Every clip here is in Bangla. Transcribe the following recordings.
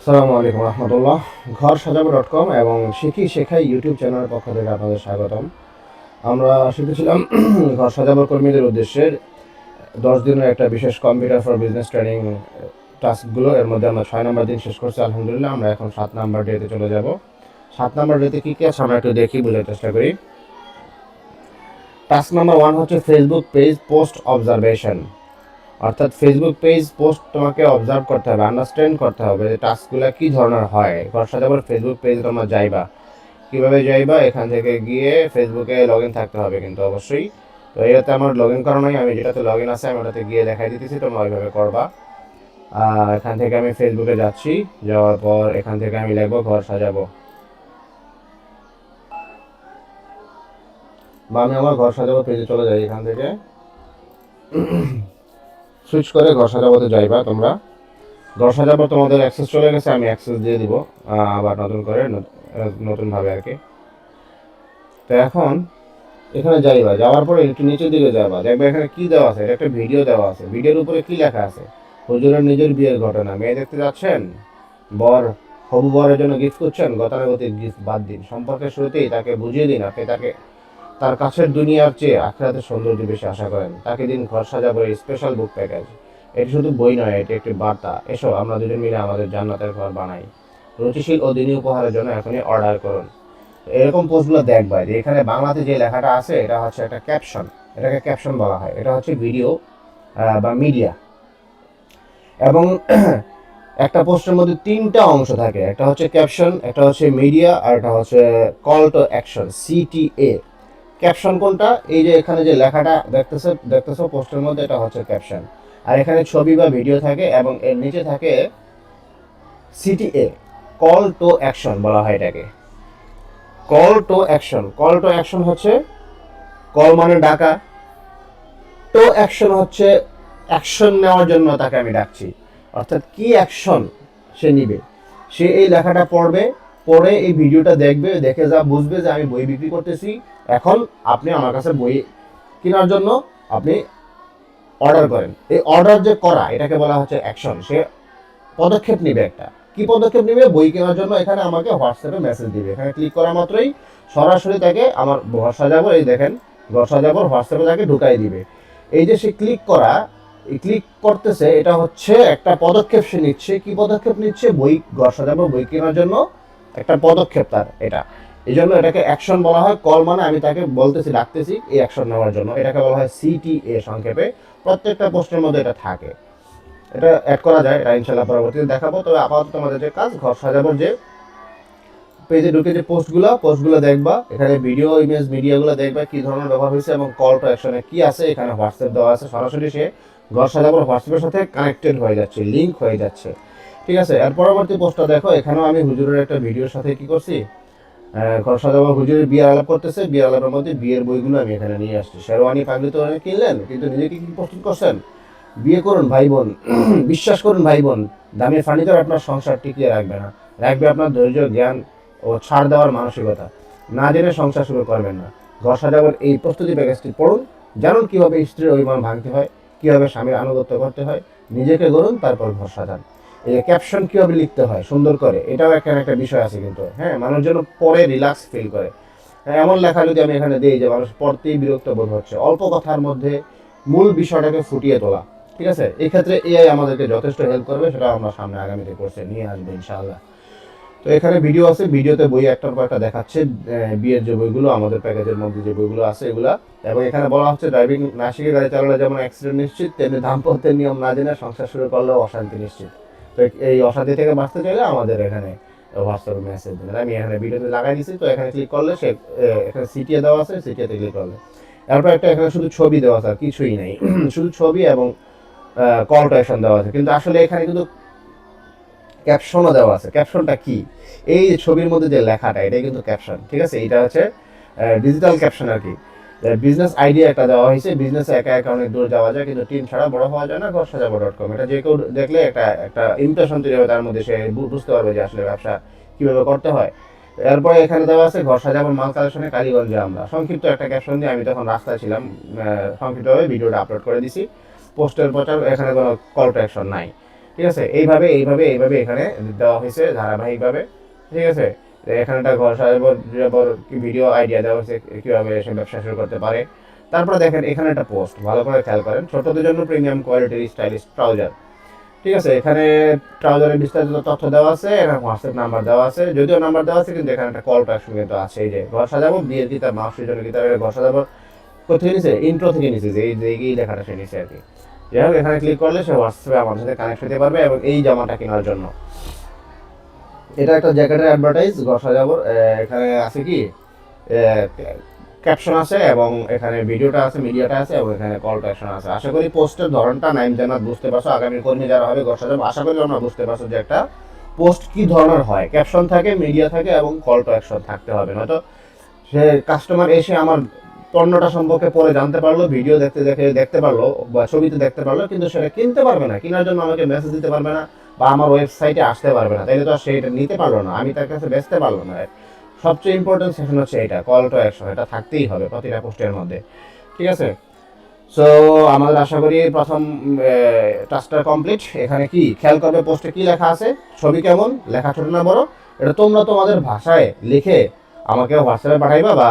আসসালামু আলাইকুম রহমতুল্লাহ। ঘর সাজাবো .com এবং শিখি শেখাই ইউটিউব চ্যানেলের পক্ষ থেকে আপনাদের স্বাগতম। আমরা শিখেছিলাম ঘর সাজাবার কর্মীদের উদ্দেশ্যে 10 দিনের একটা বিশেষ কম্পিউটার ফর বিজনেস ট্রেনিং টাস্কগুলো। এর মধ্যে আমরা 6 নম্বর দিন শেষ করছি আলহামদুলিল্লাহ। আমরা এখন 7 নম্বর ডেতে চলে যাব। 7 নম্বর ডেতে কী কী আছে আমরা একটু দেখি, বোঝার চেষ্টা করি। টাস্ক নাম্বার 1 হচ্ছে ফেসবুক পেজ পোস্ট অবজারভেশন, অর্থাৎ ফেসবুক পেজ পোস্ট তোমাকে অবজার্ভ করতে হবে, আন্ডারস্ট্যান্ড করতে হবে যে টাস্কগুলো কী ধরনের হয়। ঘর সাজাবার ফেসবুক পেজে তোমরা যাইবা, কীভাবে যাইবা, এখান থেকে গিয়ে ফেসবুকে লগ ইন থাকতে হবে কিন্তু অবশ্যই। তো এটাতে আমার লগ ইন করা নয়, আমি যেটাতে লগ ইন আছে আমি ওটাতে গিয়ে দেখাই দিতেছি, তোমরা ওইভাবে করবা। এখান থেকে আমি ফেসবুকে যাচ্ছি, যাওয়ার পর এখান থেকে আমি লিখবো ঘর সাজাবো, বা আমি আমার ঘর সাজাবো পেজে চলে যাই। এখান থেকে সুইচ করে ঘর সাজাবোতে যাইবা তোমরা। ঘর সাজাবো তোমাদের অ্যাক্সেস চলে গেছে, আমি অ্যাক্সেস দিয়ে দিব আবার নতুন করে, নতুনভাবে আর কি। তো এখন এখানে যাইবা, যাওয়ার পরে একটু নিচের দিকে যাবা, দেখবে এখানে কি দেওয়া আছে, এটা একটা ভিডিও দেওয়া আছে। ভিডিওর উপরে কি লেখা আছে? হুজুরের নিজের বিয়ের ঘটনা। মেয়ে দেখতে যাচ্ছেন, বর হবু বরের জন্য গিফট করছেন, গতানুগতিক গিফট বাদ দিন, সম্পর্কের শুরুতেই তাকে বুঝিয়ে দিন আপনি তাকে তার কাছের দুনিয়ার চেয়ে আখিরাতের সৌন্দর্য বেশি আশা করেন। তাকে দিন ঘর সাজাবো এই স্পেশাল বুক প্যাকেজ। এটি শুধু বই নয়, এটি একটি বার্তা। এসো আমরা দুজন মিলে আমাদের জান্নাতের ঘর বানাই। রুচিশীল ও দিনী উপহারের জন্য এখনই অর্ডার করুন। এরকম পোস্টগুলো দেখবা যে এখানে বাংলাতে যে লেখাটা আছে এটা হচ্ছে একটা ক্যাপশন, এটাকে ক্যাপশন বলা হয়। এটা হচ্ছে ভিডিও বা মিডিয়া। এবং একটা পোস্টের মধ্যে 3টা অংশ থাকে, একটা হচ্ছে ক্যাপশন, একটা হচ্ছে মিডিয়া, আর একটা হচ্ছে call to action, CTA। Caption কোনটা? এই যে এখানে যে লেখাটা দেখতেছো পোস্টের মধ্যে, এটা হচ্ছে ক্যাপশন। আর এখানে ছবি বা ভিডিও থাকে এবং এর নিচে থাকে CTA, কল টু অ্যাকশন বলা হয় এটাকে। Call to action, call to action হচ্ছে কল মানে ডাকা, তো অ্যাকশন হচ্ছে অ্যাকশন নেওয়ার জন্য তাকে আমি ডাকছি, অর্থাৎ কি অ্যাকশন সে নিবে। সে এই লেখাটা পড়বে, পড়ে এই ভিডিওটা দেখবে, দেখে যা বুঝবে যে আমি বই বিক্রি করতেছি, এখন আপনি আমার কাছে বই কেনার জন্য আপনি অর্ডার করেন। এই অর্ডার যে করা, এটাকে বলা হচ্ছে অ্যাকশন। সে পদক্ষেপ নিবে একটা, কি পদক্ষেপ নিবে? বই কেনার জন্য এখানে আমাকে হোয়াটসঅ্যাপে মেসেজ দিবে। এখানে ক্লিক করা মাত্রই সরাসরি তাকে আমার ঘর সাজাবো, এই দেখেন ঘর সাজাবোর হোয়াটসঅ্যাপে তাকে ঢুকাই দিবে। এই যে সে ক্লিক করা, এই ক্লিক করতেছে, এটা হচ্ছে একটা পদক্ষেপ সে নিচ্ছে। কি পদক্ষেপ নিচ্ছে? বই, ঘর সাজাবো বই কেনার জন্য একটা পদক্ষেপ তার এটা। এই জন্য এটাকে অ্যাকশন বলা হয়। কল মানে আমি তাকে বলতেছি, ডাকতেছি এই অ্যাকশন নেওয়ার জন্য, এটাকে বলা হয় CTA সংক্ষেপে। প্রত্যেকটা পোস্টের মধ্যে এটা থাকে, এটা অ্যাড করা যায়, এটা ইনশাল্লাহ পরবর্তীতে দেখাবো। তবে আপাতত আমাদের যে কাজ, ঘর সাজানোর যে পেজে ঢুকে যে পোস্টগুলো দেখবা, এখানে ভিডিও, ইমেজ, মিডিয়াগুলো দেখবা কি ধরনের ব্যবহার হয়েছে এবং কল টু অ্যাকশনে কি আছে। এখানে হোয়াটসঅ্যাপ দেওয়া আছে, সরাসরি সে ঘর সাজানোর হোয়াটসঅ্যাপের সাথে কানেক্টেড হয়ে যাচ্ছে, লিঙ্ক হয়ে যাচ্ছে। ঠিক আছে, এর পরবর্তী পোস্টটা দেখো। এখানেও আমি হুজুরের একটা ভিডিওর সাথে কি করছি, ঘর সাজাবো, হুজুরের বিয়ের আলাপ করতেছে, বিয়ের আলাপের মধ্যে বিয়ের বইগুলো আমি এখানে নিয়ে আসছি। শেরওয়ানি পাগড়ি তো অনেক কিনলেন, কিন্তু নিজেকে কি প্রস্তুত করছেন? বিয়ে করুন ভাই বোন, বিশ্বাস করুন ভাই বোন, দামি ফার্নিচার আপনার সংসার টিকিয়ে রাখবে না, রাখবে আপনার ধৈর্য, জ্ঞান ও ছাড় দেওয়ার মানসিকতা। না জেনে সংসার শুরু করবেন না। ঘর সাজাবার এই প্রস্তুতি প্যাকেজটি পড়ুন, জানুন কীভাবে স্ত্রীর অভিমান ভাঙতে হয়, কীভাবে স্বামীর আনুগত্য করতে হয়। নিজেকে গড়ুন, তারপর ঘর সাজান। এই ক্যাপশন কীভাবে লিখতে হয় সুন্দর করে, এটাও এখানে একটা বিষয় আছে কিন্তু। হ্যাঁ, মানুষ যেন পরে রিল্যাক্স ফিল করে। হ্যাঁ, এমন লেখা যদি আমি এখানে দিই যে মানুষ পড়তেই বিরক্ত বোধ হচ্ছে, অল্প কথার মধ্যে মূল বিষয়টাকে ফুটিয়ে তোলা। ঠিক আছে, এই ক্ষেত্রে AI আমাদেরকে যথেষ্ট হেল্প করবে, সেটা আমরা সামনে আগামীতে কোর্সে নিয়ে আসবো ইনশাআল্লাহ। তো এখানে ভিডিও আছে, ভিডিওতে বই একটার পর একটা দেখাচ্ছে, বিয়ের যে বইগুলো আমাদের প্যাকেজের মধ্যে যে বইগুলো আছে এগুলা। এবং এখানে বলা হচ্ছে ড্রাইভিং না শিখে গাড়ি চালালে যেমন অ্যাক্সিডেন্ট নিশ্চিত, তেমনি দাম্পত্যের নিয়ম না জেনে সংসার শুরু করলেও অশান্তি নিশ্চিত। তো এই অশান্তি থেকে বাঁচতে চাইলে আমাদের এখানে হোয়াটসঅ্যাপে মেসেজ দেবেন, আমি এখানে ভিডিওতে লাগাই দিচ্ছি। তো এখানে ক্লিক করলে সে এখানে CTA দেওয়া আছে, CTA-তে ক্লিক করলে এরপর একটা এখানে শুধু ছবি দেওয়া আছে, আর কিছুই নেই, শুধু ছবি এবং কল টু অ্যাকশন দেওয়া আছে। কিন্তু আসলে এখানে কিন্তু ক্যাপশনও দেওয়া আছে। ক্যাপশনটা কি? এই ছবির মধ্যে যে লেখাটা, এটাই কিন্তু ক্যাপশন। ঠিক আছে, এটা হচ্ছে ডিজিটাল ক্যাপশন আর কি। বিজনেস আইডিয়া একটা দেওয়া হয়েছে, বিজনেসে একা একা অনেক দূর যাওয়া যায়, কিন্তু টিম ছাড়া বড় হওয়া যায় না। ঘর সাজাবো .com, এটা যে কেউ দেখলে একটা একটা ইমপ্রেশন তৈরি হবে তার মধ্যে, সে বুঝতে পারবে যে আসলে ব্যবসা কীভাবে করতে হয়। এরপরে এখানে দেওয়া আছে ঘর সাজাবার মাল কালেকশনে কালীগঞ্জে আমরা, সংক্ষিপ্ত একটা ক্যাপশন দিয়ে। আমি তখন রাস্তায় ছিলাম, সংক্ষিপ্তভাবে ভিডিওটা আপলোড করে দিছি। পোস্টের প্রচার, এখানে কোনো কল টু অ্যাকশন নাই। ঠিক আছে, এইভাবে এইভাবে এইভাবে এখানে দেওয়া হয়েছে ধারাবাহিকভাবে। ঠিক আছে, এখানে একটা ঘর সাজাবার ভিডিও আইডিয়া দেওয়া হয়েছে কীভাবে সে ব্যবসা শুরু করতে পারে। তারপরে দেখেন এখানে একটা পোস্ট, ভালো করে খেয়াল করেন, ছোটদের জন্য প্রিমিয়াম কোয়ালিটির স্টাইলিশ ট্রাউজার। ঠিক আছে, এখানে ট্রাউজারের বিস্তারিত তথ্য দেওয়া আছে, এখানে হোয়াটসঅ্যাপ নাম্বার দেওয়া আছে, যদিও নাম্বার দেওয়া আছে কিন্তু এখানে একটা কল টু অ্যাকশন কিন্তু আছে। এই যে ঘর সাজাবো বিয়ের কিতাব, মাসির জন্য কিতাব, ঘর সাজাবো কোথেকে নিছে, ইন্ট্রো থেকে নিছে, যে এই লেখাটা সে নিছে আর কি। যাই হোক, এখানে ক্লিক করলে সে হোয়াটসঅ্যাপে আমার সাথে কানেক্ট হতে পারবে এবং এই জামাটা কেনার জন্য। এটা একটা জ্যাকেটের অ্যাডভার্টাইজ, ঘর সাজাবো। এখানে আছে কি ক্যাপশন আছে এবং এখানে ভিডিওটা আছে, মিডিয়াটা আছে এবং এখানে কল টু অ্যাকশন আছে। আশা করি পোস্টের ধরনটা নাইম জান্নাত বুঝতে পারছো, আগামী কর্মী যারা হবে ঘর সাজাবো, আশা করি আমরা বুঝতে পারছো যে একটা পোস্ট কি ধরনের হয়। ক্যাপশন থাকে, মিডিয়া থাকে এবং কল টু অ্যাকশন থাকতে হবে, নয়তো সে কাস্টমার এসে আমার পণ্যটা সম্পর্কে পরে জানতে পারলো, ভিডিও দেখতে পারলো বা ছবিতে দেখতে পারলো, কিন্তু সেটা কিনতে পারবে না, কেনার জন্য আমাকে মেসেজ দিতে পারবে না বা আমার ওয়েবসাইটে আসতে পারবে না, তাইলে তো সে এটা নিতে পারলো না, আমি তার কাছে বেচতে পারলো না। সবচেয়ে ইম্পর্টেন্ট সেকশন হচ্ছে এটা, কল টু অ্যাকশন, এটা থাকতেই হবে প্রতিটা পোস্টের মধ্যে। ঠিক আছে, সো আমাদের আশা করি প্রথম টাস্কটা কমপ্লিট। এখানে কি খেয়াল করবে, পোস্টে কি লেখা আছে, ছবি কেমন, লেখা ছোট না বড়, এটা তোমরা তোমাদের ভাষায় লিখে আমাকে হোয়াটসঅ্যাপে পাঠাইবা বা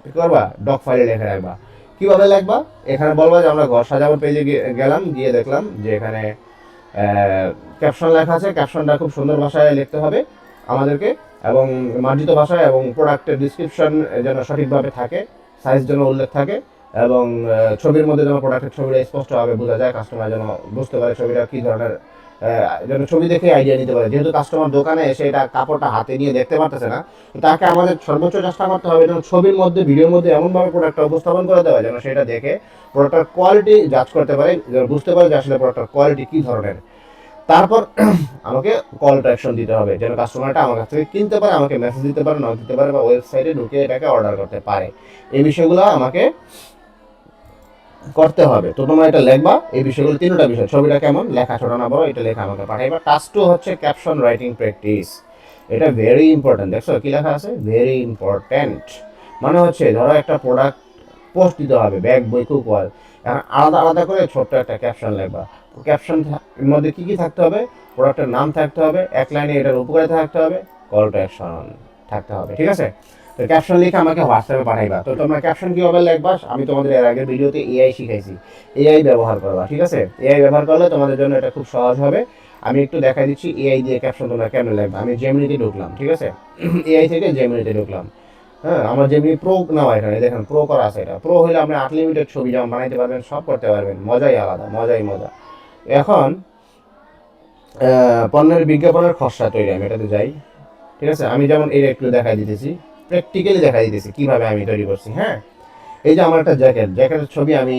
কী করবা, ডক ফাইলে লিখে রাখবা। কীভাবে লিখবা, এখানে বলবা যে আমরা ঘর সাজাবার পেজে গেলাম, গিয়ে দেখলাম যে এখানে ক্যাপশন লেখা আছে, ক্যাপশনটা খুব সুন্দর ভাষায় লিখতে হবে আমাদেরকে এবং মার্জিত ভাষায়, এবং প্রোডাক্টের ডিসক্রিপশন যেন সঠিকভাবে থাকে, সাইজ যেন উল্লেখ থাকে এবং ছবির মধ্যে যেন প্রোডাক্টের ছবিটা স্পষ্টভাবে বোঝা যায়, কাস্টমার যেন বুঝতে পারে ছবিটা কী ধরনের, যেন ছবি দেখে আইডিয়া নিতে পারে। যেহেতু কাস্টমার দোকানে এসে এটা কাপড়টা হাতে নিয়ে দেখতে পারতেছে না, তাকে আমাদের সর্বোচ্চ চেষ্টা করতে হবে যেন ছবির মধ্যে, ভিডিওর মধ্যে এমনভাবে প্রোডাক্টটা উপস্থাপন করে দেওয়া যেন সেটা দেখে প্রোডাক্টের কোয়ালিটি জাজ করতে পারে, যেন বুঝতে পারে যে আসলে প্রোডাক্টের কোয়ালিটি কী ধরনের। তারপর আমাকে কল টু অ্যাকশন দিতে হবে যেন কাস্টমারটা আমার কাছ থেকে কিনতে পারে, আমাকে মেসেজ দিতে পারে, নক দিতে পারে বা ওয়েবসাইটে ঢুকে এটাকে অর্ডার করতে পারে। এই বিষয়গুলো আমাকে করতে হবে। তো তোমরা এটা লিখবা, এই বিষয়গুলো তিনটা বিষয়, ছবিটা কেমন, লেখা ছোট না বড়, এটা লেখা আমাকে পাঠাইবা। টাস্ক 2 হচ্ছে ক্যাপশন রাইটিং প্র্যাকটিস। এটা ভেরি ইম্পর্টেন্ট, দেখছো কি লেখা আছে, ভেরি ইম্পর্টেন্ট। মানে হচ্ছে ধরো একটা প্রোডাক্ট পোস্ট দিতে হবে, ব্যাগ, বই, কুকওয়ার, এখন আলাদা আলাদা করে ছোট্ট একটা ক্যাপশন লিখবা। ক্যাপশন এর মধ্যে কী কী থাকতে হবে, প্রোডাক্টের নাম থাকতে হবে, এক লাইনে এটার উপকারিতা থাকতে হবে, কল টু অ্যাকশন থাকতে হবে। ঠিক আছে, তো ক্যাপশন লিখে আমাকে হোয়াটসঅ্যাপে পাঠাইবা। তো তোমরা ক্যাপশন কীভাবে লিখবা, আমি তোমাদের এর আগের ভিডিওতে এআই শিখাইছি, এআই ব্যবহার করবা। ঠিক আছে, এআই ব্যবহার করলে তোমাদের জন্য এটা খুব সহজ হবে। আমি একটু দেখাই দিচ্ছি এআই দিয়ে ক্যাপশন তোমরা কেমন লিখবা। আমি জেমিনিতে ঢুকলাম, ঠিক আছে, এআই থেকে জেমিনিতে ঢুকলাম। হ্যাঁ, আমার জেমিনি প্রো নেওয়া, এখানে দেখেন প্রো করা আছে। এটা প্রো হলে আপনি আনলিমিটেড ছবি যেমন বানাইতে পারবেন, সব করতে পারবেন, মজাই আলাদা, মজাই মজা। এখন পণ্যের বিজ্ঞাপনের খসড়া তৈরি, আমি এটাতে যাই। ঠিক আছে, আমি যেমন এটা একটু দেখাই দিতেছি, প্র্যাকটিক্যালি দেখাই দিতেছি কীভাবে আমি তৈরি করছি। হ্যাঁ, এই যে আমার একটা জ্যাকেটের ছবি আমি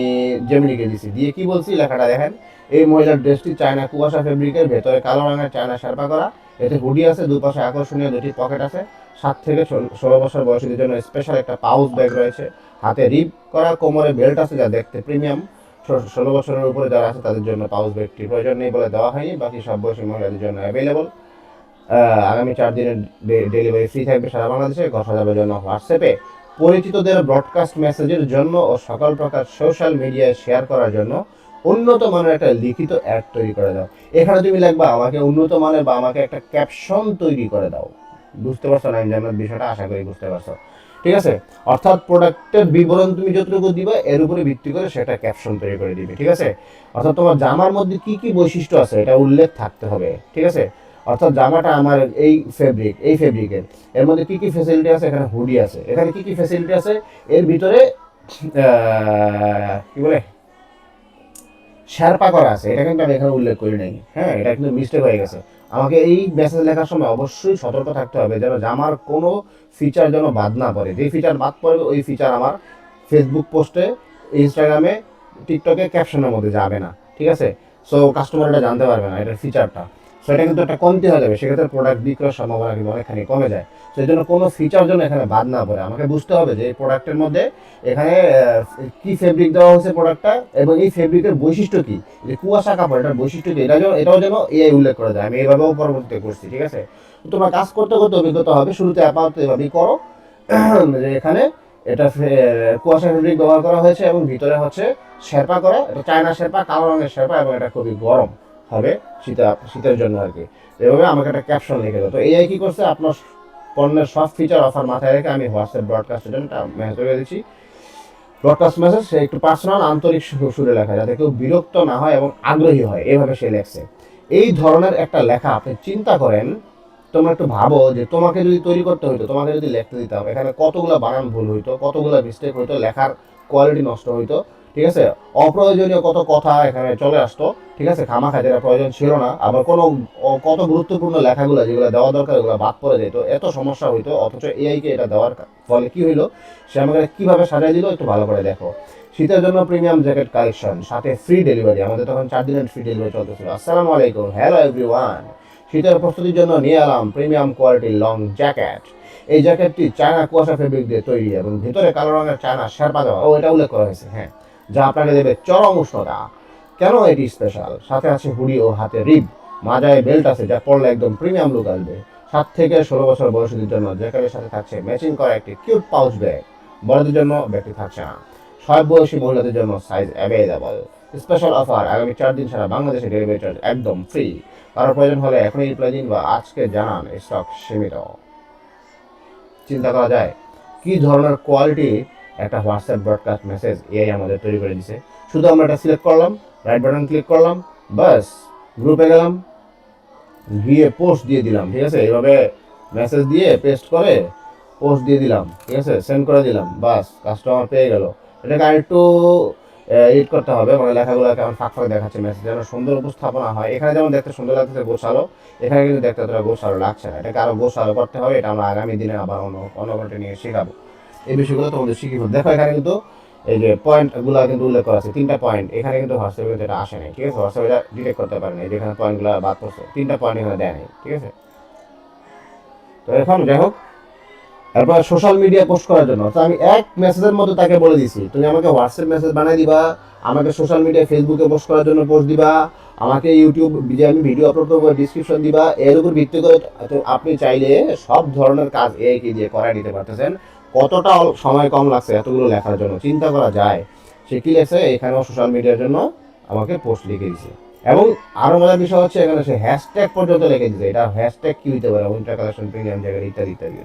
জেমিনিকে দিছি, দিয়ে কি বলছি, লেখাটা দেখেন, এই মহিলার ড্রেসটি চায়না কুয়াশা ফেব্রিকের, ভেতরে কালো রঙের চায়না শার্পা করা, এতে হুডি আছে, দুপাশে আকর্ষণীয় দুটি পকেট আছে, 7 থেকে 16 বছর বয়সীদের জন্য স্পেশাল একটা পাউচ ব্যাগ রয়েছে, হাতে রিপ করা, কোমরে বেল্ট আছে যা দেখতে প্রিমিয়াম। 16 বছরের উপরে যারা আছে তাদের জন্য পাউচ ব্যাগটি প্রয়োজন নেই বলে দেওয়া হয়নি, বাকি সব বয়সী মহিলাদের জন্য অ্যাভেলেবল। আগামী 4 দিনের ডেলিভারি ফ্রি থাকবে সারা বাংলাদেশে। ঘর সাজানোর জন্য হোয়াটসঅ্যাপে পরিচিতদের ব্রডকাস্ট মেসেজের জন্য ও সকল প্রকার সোশ্যাল মিডিয়ায় শেয়ার করার জন্য উন্নত মানের একটা লিখিত অ্যাড তৈরি করে দাও। এখানে তুমি লিখবা আমাকে উন্নত মানের বা আমাকে একটা ক্যাপশন তৈরি করে দাও। বুঝতে পারছো না জানার বিষয়টা, আশা করি বুঝতে পারছো। ঠিক আছে, অর্থাৎ প্রোডাক্টের বিবরণ তুমি যতটুকু দিবে এর উপরে ভিত্তি করে সেটা ক্যাপশন তৈরি করে দিবে। ঠিক আছে, অর্থাৎ তোমার জামার মধ্যে কি কি বৈশিষ্ট্য আছে এটা উল্লেখ থাকতে হবে। ঠিক আছে, অর্থাৎ জামাটা আমার এই ফেব্রিকের, এর মধ্যে কী কী ফ্যাসিলিটি আছে, এখানে হুডি আছে, এখানে কী কী ফ্যাসিলিটি আছে, এর ভিতরে কী বলে শার্পা করা আছে, এটা কিন্তু আমি এখানে উল্লেখ করি নাই। হ্যাঁ, এটা কিন্তু মিস্টেক হয়ে গেছে। আমাকে এই মেসেজ লেখার সময় অবশ্যই সতর্ক থাকতে হবে যেন জামার কোনো ফিচার যেন বাদ না পড়ে। যেই ফিচার বাদ পড়বে ওই ফিচার আমার ফেসবুক পোস্টে, ইনস্টাগ্রামে, টিকটকে ক্যাপশনের মধ্যে যাবে না। ঠিক আছে, সো কাস্টমার এটা জানতে পারবে না এটার ফিচারটা, সো এটা কিন্তু একটা কমতি হয়ে যাবে, সেক্ষেত্রে প্রোডাক্ট বিক্রয়ের সম্ভাবনা কিন্তু অনেকখানি কমে যায়। সেই জন্য কোনো ফিচার যেন এখানে বাদ না পড়ে। আমাকে বুঝতে হবে যে এই প্রোডাক্টের মধ্যে এখানে কি ফেব্রিক দেওয়া হয়েছে প্রোডাক্টটা, এবং এই ফেব্রিকের বৈশিষ্ট্য কী, যে কুয়াশা কাপড়, এটার বৈশিষ্ট্য কী, এটাও যেন এআই উল্লেখ করে দেয়। আমি এইভাবেও পরবর্তীতে করছি। ঠিক আছে, তোমরা কাজ করতে করতে অভিজ্ঞতা হবে, শুরুতে আপাতত এভাবেই করো যে এখানে এটা কুয়াশা ফেব্রিক ব্যবহার করা হয়েছে এবং ভিতরে হচ্ছে শেরপা করা, এটা চায়না শেরপা, কালো রঙের শেরপা, এবং এটা খুবই গরম হবে শীতের জন্য আর কি। এভাবে আমাকে একটা ক্যাপশন লিখে দাও। তো এআই কি করছে, আপনার পণ্যের সব ফিচার অফার মাথায় রেখে আমি হোয়াটসঅ্যাপ ব্রডকাস্টের জন্য একটা মেসেজ করে দিচ্ছি। ব্রডকাস্ট মেসেজ সে একটু পার্সোনাল আন্তরিক সুরে লেখা, যাতে কেউ বিরক্ত না হয় এবং আগ্রহী হয়, এভাবে সে লেখছে। এই ধরনের একটা লেখা আপনি চিন্তা করেন, তোমরা একটু ভাবো যে তোমাকে যদি তৈরি করতে হইতো, তোমাকে যদি লিখতে দিতাম, এখানে কতগুলো বানান ভুল হইতো, কতগুলো মিস্টেক হইতো, লেখার কোয়ালিটি নষ্ট হইতো, ঠিক আছে, অপ্রয়োজনীয় কত কথা এখানে চলে আসতো, ঠিক আছে, খামাখা যেটা প্রয়োজন ছিল না, আবার কোনো কত গুরুত্বপূর্ণ লেখাগুলো যেগুলো দেওয়া দরকার ওগুলো বাদ পড়ে যেত, এত সমস্যা হইতো। অথচ এআইকে এটা দেওয়ার ফলে কি হইলো, সে আমাকে কীভাবে সাজাই দিল একটু ভালো করে দেখো। শীতের জন্য প্রিমিয়াম জ্যাকেট কালেকশন, সাথে ফ্রি ডেলিভারি, আমাদের তখন 4 দিনের ফ্রি ডেলিভারি চলতেছিল। আসসালামু আলাইকুম, হ্যালো এভরিওয়ান, শীতের প্রস্তুতির জন্য নিয়ে এলাম প্রিমিয়াম কোয়ালিটির লং জ্যাকেট। এই জ্যাকেটটি চায়না কুয়াশা ফেব্রিক দিয়ে তৈরি এবং ভিতরে কালো রঙের চায়না শেরপা দেওয়া, এটা উল্লেখ করা হয়েছে, হ্যাঁ, যা আপনাকে দেবে চরম উষ্ণতা। কেন এটি স্পেশাল? সাথে আছে হুডি ও হাতে রিব, মাজায় বেল্ট আছে যা পরলে একদম প্রিমিয়াম লুক আসবে। 7 থেকে 16 বছর বয়সীদের জন্য জ্যাকেটের সাথে থাকছে ম্যাচিং করা একটি কিউট পাউচ ব্যাগ। বড়দের জন্য ব্যাগটি থাকছে না। সব বয়সী মহিলাদের জন্য সাইজ অ্যাভেলেবল। স্পেশাল অফার, আগামী 4 দিন সারা বাংলাদেশে ডেলিভারি চার্জ একদম ফ্রি। কারো প্রয়োজন হলে এখনই রিপ্লাই দিন বা আজকে জানান, স্টক সীমিত। চিন্তা করা যায় কি ধরনের কোয়ালিটি একটা হোয়াটসঅ্যাপ ব্রডকাস্ট মেসেজ এআই আমাদের তৈরি করে দিছে। শুধু আমরা এটা সিলেক্ট করলাম, রাইট বাটন ক্লিক করলাম, বাস গ্রুপে গেলাম, গিয়ে পোস্ট দিয়ে দিলাম, ঠিক আছে, এইভাবে মেসেজ দিয়ে পেস্ট করে পোস্ট দিয়ে দিলাম, ঠিক আছে, সেন্ড করে দিলাম, বাস কাস্টমার পেয়ে গেল। এটাকে আরেকটু এডিট করতে হবে, মানে লেখাগুলো কেমন ফাঁক ফাঁক দেখাচ্ছে, মেসেজ যেন সুন্দর উপস্থাপনা হয়। এখানে যেমন দেখতে সুন্দর লাগতেছে গোছালো, এখানে কিন্তু দেখতে অতটা গোছালো লাগছে না। এটাকে আরও গোছালো করতে হবে, এটা আমরা আগামী দিনে আবার অন্য কন্টেন্ট শেখাবো। এই বিষয়গুলো তোমাদের শিখিব। দেখো এখানে কিন্তু এই যে পয়েন্টগুলো কিন্তু উল্লেখ করা আছে, 3টা পয়েন্ট। এখানে কিন্তু হোয়াটসঅ্যাপে কিন্তু এটা আসে নাই, ঠিক আছে, হোয়াটসঅ্যাপে এটা ডিটেক্ট করতে পারে না, যেখানে পয়েন্টগুলো বাদ পড়ছে, 3টা পয়েন্ট এখানে দেয় নাই, ঠিক আছে। তো এখন যাই হোক, তারপর সোশ্যাল মিডিয়া পোস্ট করার জন্য তো আমি এক মেসেজের মধ্যে তাকে বলে দিছি, তুমি আমাকে হোয়াটসঅ্যাপ মেসেজ বানিয়ে দিবা, আমাকে সোশ্যাল মিডিয়ায় ফেসবুকে পোস্ট করার জন্য পোস্ট দিবা, আমাকে ইউটিউব যে আমি ভিডিও আপলোড করবো ডিসক্রিপশন দিবা। এর উপর ভিত্তি করে আপনি চাইলে সব ধরনের কাজ এআইকে দিয়ে করাই নিতে পারতেছেন। কতটা সময় কম লাগছে এতগুলো লেখার জন্য, চিন্তা করা যায়। সে কি লেখছে, এখানেও সোশ্যাল মিডিয়ার জন্য আমাকে পোস্ট লিখে দিছে। এবং আরও মজার বিষয় হচ্ছে এখানে সে হ্যাশট্যাগ পর্যন্ত লিখে দিচ্ছে। এটা হ্যাশট্যাগ কি হইতে পারে, উইন্টার কালেকশন প্রিমিয়াম জ্যাকেট ইত্যাদি ইত্যাদি।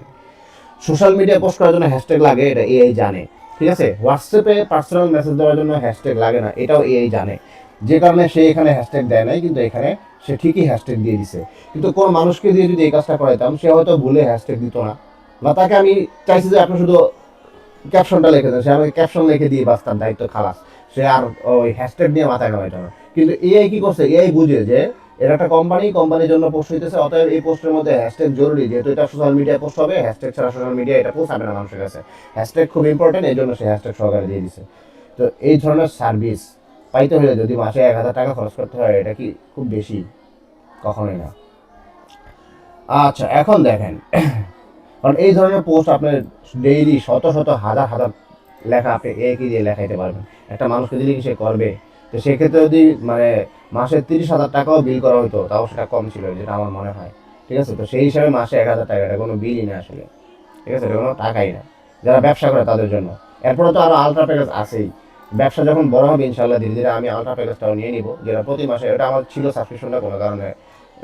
সোশ্যাল মিডিয়া পোস্ট করার জন্য হ্যাশট্যাগ লাগে, এটা এআই জানে, ঠিক আছে। হোয়াটসঅ্যাপে পার্সোনাল মেসেজ দেওয়ার জন্য হ্যাশট্যাগ লাগে না, এটাও এআই জানে। যে কারণে সে এখানে হ্যাশট্যাগ দেয় নাই, কিন্তু এখানে সে ঠিকই হ্যাশট্যাগ দিয়ে দিছে। কিন্তু কোন মানুষকে দিয়ে যদি এই কাজটা করাইতাম, সে হয়তো ভুলে হ্যাশট্যাগ দিত না, বা তাকে আমি চাইছি যে আপনি শুধু ক্যাপশনটা লিখে দেন, সে আমাকে ক্যাপশন লিখে দিয়ে বাঁচতাম, দায়িত্ব খালাস, সে আর ওই হ্যাশট্যাগ নিয়ে মাথায় কামাইতো না। কিন্তু এআই কি করছে, এআই বুঝে যে এর একটা কোম্পানির জন্য পোস্ট হইতেছে, অতএব এই পোস্টের মধ্যে হ্যাশট্যাগ জরুরি, যেহেতু এটা সোশ্যাল মিডিয়ায় পোস্ট হবে, হ্যাশট্যাগ ছাড়া সোশ্যাল মিডিয়া এটা পৌঁছাবে না মানুষের কাছে। হ্যাশট্যাগ খুব ইম্পর্টেন্ট, এই জন্য সে হ্যাশট্যাগ সহকারে দিয়ে দিছে। তো এই ধরনের সার্ভিস পাইতে হলে যদি মাসে 1000 টাকা খরচ করতে হয়, এটা কি খুব বেশি? কখনোই না। আচ্ছা এখন দেখেন, কারণ এই ধরনের পোস্ট আপনার ডেইলি শত শত হাজার হাজার লেখা আপনি একই দিয়ে লেখাইতে পারবেন। একটা মানুষকে দিলে কি সে করবে? তো সেক্ষেত্রে যদি মানে মাসে 30,000 টাকাও বিল করা হতো, তাও সেটা কম ছিল, যেটা আমার মনে হয়, ঠিক আছে। তো সেই হিসাবে মাসে 1000 টাকা, এটা কোনো বিলই না আসলে, ঠিক আছে, এটা কোনো টাকাই না যারা ব্যবসা করে তাদের জন্য। এরপরে তো আরও আলট্রা প্যাকেজ আছেই। ব্যবসা যখন বড় হবে ইনশাল্লাহ ধীরে ধীরে আমি আলট্রা প্যাকেজটাও নিয়ে নিব, যেটা প্রতি মাসে, এটা আমার ছিল সাবস্ক্রিপশনটা, কোনো কারণে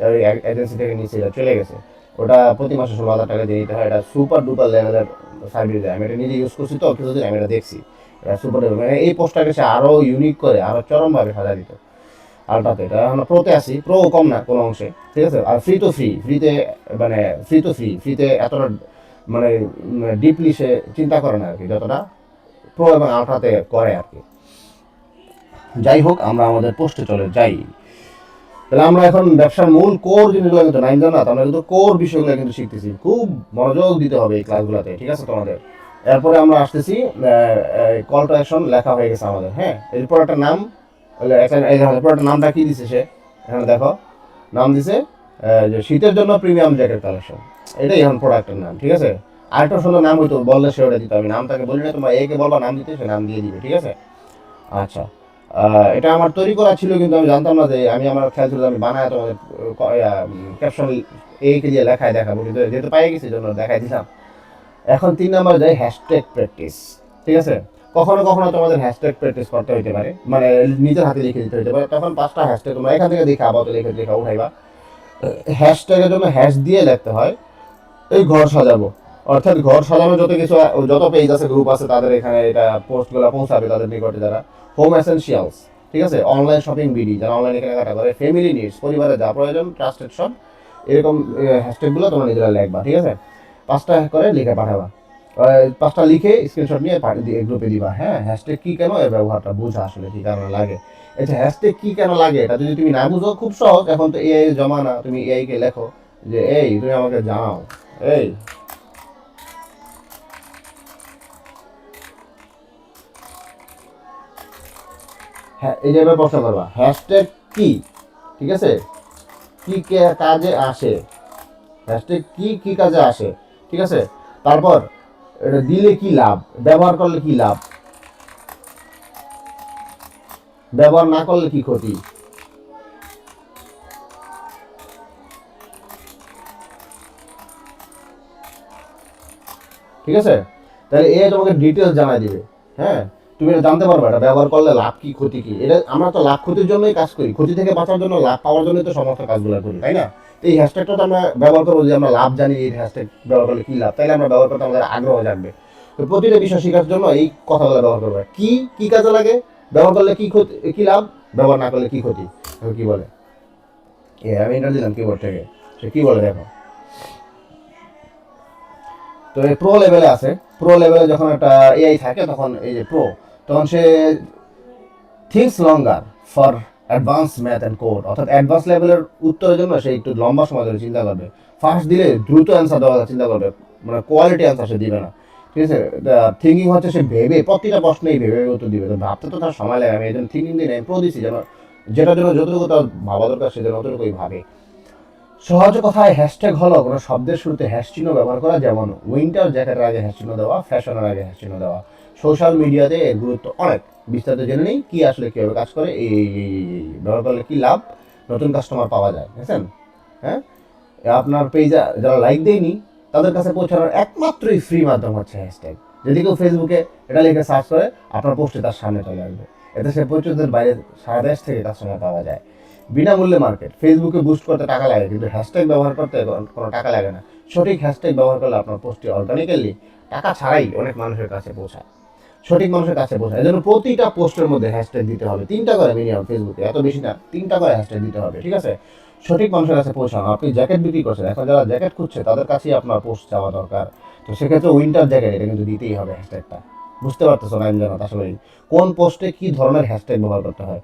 ওই এজেন্সি থেকে নিচে চলে গেছে। ওটা প্রতি মাসে 16,000 টাকা দিয়ে দিতে হয়। এটা সুপার ডুপার লেভেলের সার্ভিস দেয়। আমি এটা নিজে ইউজ করছি, তো কিছুদিন আমি এটা দেখছি, এটা সুপার ডুপার, মানে এই পোস্টটাকে সে আরও ইউনিক করে আরও চরমভাবে সাজা দিত আলট্রাতে। এটা আমরা প্রোতে আসি, প্রো কম না কোনো অংশে, ঠিক আছে। আর ফ্রিতে মানে ফ্রিতে এতটা মানে ডিপলি সে চিন্তা করে না আর কি, যতটা প্রো এবং আলট্রাতে করে আর কি। যাই হোক, আমরা আমাদের পোস্টে চলে যাই। তাহলে আমরা এখন ব্যবসার মূল কোর জিনিসগুলো কিন্তু নাইন জানা, আমরা কিন্তু কোর বিষয়গুলো কিন্তু শিখতেছি। খুব মনোযোগ দিতে হবে এই ক্লাসগুলোতে, ঠিক আছে তোমাদের। এরপরে আমরা আসতেছি, কল টু অ্যাকশন লেখা হয়ে গেছে আমাদের, হ্যাঁ। এর প্রোডাক্টের নাম, এই প্রোডাক্টের নামটা কি দিছে সে, এখানে দেখো নাম দিছে যে শীতের জন্য প্রিমিয়াম জ্যাকেট কালেকশন, এটাই এখন প্রোডাক্টের নাম, ঠিক আছে। আরেকটা সুন্দর নাম হইতো, বললে সে ওটা দিত, আমি নাম তাকে বলি না, তোমরা একে বলবা নাম দিতে, সে নাম দিয়ে দিবে, ঠিক আছে। আচ্ছা, এটা আমার তৈরি করা ছিল, কিন্তু আমি জানতাম না যে আমার খেয়াল ছিল আমি বানায় তোমাদের ক্যাপশন এইকে দিয়ে লেখায় দেখাবো, কিন্তু যেহেতু পাই গেছি জন্য দেখাই দিলাম। এখন 3 নাম্বার যাই, হ্যাশট্যাগ প্র্যাকটিস, ঠিক আছে। কখনো কখনো তোমাদের হ্যাশট্যাগ প্র্যাকটিস করতে হতে পারে, মানে নিজের হাতে লিখে দিতে হতে পারে। তখন 5টা হ্যাশট্যাগ তোমরা এখান থেকে দেখে আপাতত লিখে লেখা উঠাইবা। হ্যাশট্যাগের জন্য হ্যাশ দিয়ে লিখতে হয় এই ঘর সাজাবো, অর্থাৎ ঘর সাজানো যত কিছু, যত পেজ আছে, গ্রুপ আছে, তাদের এখানে এটা পোস্টগুলো পৌঁছাবে তাদের নিকটে। যারা হোম এসেনশিয়ালস, ঠিক আছে, অনলাইন শপিং বিডি, যারা অনলাইনে কেনাকাটা করে, ফ্যামিলি নিডস, পরিবারের যা প্রয়োজন, ট্রাস্টেড সব, এরকম হ্যাশট্যাগুলো তোমরা নিজেরা লিখবা, ঠিক আছে। 5টা করে লিখে পাঠাবা, 5টা লিখে স্ক্রিনশট নিয়ে গ্রুপে দিবা। হ্যাঁ, হ্যাশট্যাগ কি কেন, এর ব্যবহারটা বোঝা আসলে কি কারণে লাগে। আচ্ছা, হ্যাশট্যাগ কি কেন লাগে এটা যদি তুমি না বুঝো, খুব সহজ। এখন তো এআই জমানা, তুমি এআই কে লেখো যে এই তুমি আমাকে জানাও, এই হ্যাঁ, এই যে প্রশ্ন করবা হ্যাশট্যাগ কি, ঠিক আছে, কি কাজে আসে, হ্যাশট্যাগ কি কি কাজে আসে, ঠিক আছে। তারপর এটা দিলে কি লাভ, ব্যবহার করলে কি লাভ, ব্যবহার না করলে কি ক্ষতি, ঠিক আছে। তাহলে এ তোমাকে ডিটেলস জানাই দিবে। হ্যাঁ, তুমি এটা জানতে পারবে এটা ব্যবহার করলে লাভ কি ক্ষতি কি। এটা আমরা তো লাভ ক্ষতির জন্যই কাজ করি, ক্ষতি থেকে বাঁচার জন্য, লাভ পাওয়ার জন্যই তো সমস্ত কাজগুলো করি, তাই না। তো এই হ্যাশট্যাগটা তো আমরা ব্যবহার করবো যে আমরা লাভ জানি, এই হ্যাশট্যাগ ব্যবহার করলে কি লাভ, তাইলে আমরা ব্যবহার করতে আমাদের আগ্রহ জাগবে। তো প্রতিটা বিষয় শেখার জন্য এই কথাগুলো ব্যবহার করবে। কি কি কাজে লাগে, ব্যবহার করলে কি ক্ষতি, কি লাভ, ব্যবহার না করলে কি ক্ষতি। কি বলে, আমি এটা দিলাম কিবোর্ড থেকে, সে কি বলে দেখো। তো এই প্রো লেভেলে আছে, প্রো লেভেলে যখন একটা এআই থাকে তখন এই যে প্রো, তখন সে thinks longer for advance math and code, অর্থাৎ অ্যাডভান্স লেভেলের উত্তরের জন্য সে একটু লম্বা সময় ধরে চিন্তা করবে। ফার্স্ট দিলে দ্রুত অ্যান্সার দেওয়ার চিন্তা করবে, মানে কোয়ালিটি অ্যান্সার সে দিবে না, ঠিক আছে। থিঙ্কিং হচ্ছে সে ভেবে, প্রতিটা প্রশ্নেই ভেবে উত্তর দিবে। তো ভাবতে তো তার সময় লাগে, আমি এই জন্য থিঙ্কিং দিই, আমি প্রো দিছি যেন যেটার জন্য যতটুকু তার ভাবা দরকার সেজন্য অতটুকুই ভাবে। সহজ কথায় হ্যাশট্যাগ হলো কোনো শব্দের শুরুতে হ্যাশ চিহ্ন ব্যবহার করা, যেমন উইন্টার জ্যাকেটের আগে হ্যাশ চিহ্ন দেওয়া, ফ্যাশনের আগে হ্যাশ চিহ্ন দেওয়া। সোশ্যাল মিডিয়াতে এর গুরুত্ব অনেক, বিস্তারিত জেনে নেই কি আসলে কীভাবে কাজ করে, এই ব্যবহার করলে কী লাভ, নতুন কাস্টমার পাওয়া যায়, বুঝছেন। হ্যাঁ, আপনার পেজে যারা লাইক দেয়নি তাদের কাছে পৌঁছানোর একমাত্রই ফ্রি মাধ্যম হচ্ছে হ্যাশট্যাগ। যদি কেউ ফেসবুকে এটা লিখে সার্চ করে, আপনার পোস্টে তার সামনে চলে আসবে। এতে সে প্রচুরদের বাইরে, সারা দেশ থেকে কাস্টমার পাওয়া যায়। বিনামূল্যে মার্কেট, ফেসবুকে বুস্ট করতে টাকা লাগে, কিন্তু হ্যাশট্যাগ ব্যবহার করতে কোনো টাকা লাগে না। সঠিক হ্যাশট্যাগ ব্যবহার করলে আপনার পোস্টটি অর্গানিক্যালি টাকা ছাড়াই অনেক মানুষের কাছে পৌঁছায়, সঠিক মানুষের কাছে পৌঁছায়। এই জন্য প্রতিটা পোস্টের মধ্যে হ্যাশট্যাগ দিতে হবে, 3টা করে মিনিমাম, ফেসবুকে এত বেশি না, 3টা করে হ্যাশট্যাগ দিতে হবে, ঠিক আছে। সঠিক মানুষের কাছে পৌঁছানো। আপনি জ্যাকেট বিক্রি করছেন, এখন যারা জ্যাকেট খুঁজছে তাদের কাছেই আপনার পোস্ট যাওয়া দরকার। তো সেক্ষেত্রে উইন্টার জ্যাকেট এটা কিন্তু দিতেই হবে হ্যাশট্যাগটা। বুঝতে পারতেছো না জানো আসলে কোন পোস্টে কি ধরনের হ্যাশট্যাগ ব্যবহার করতে হয়।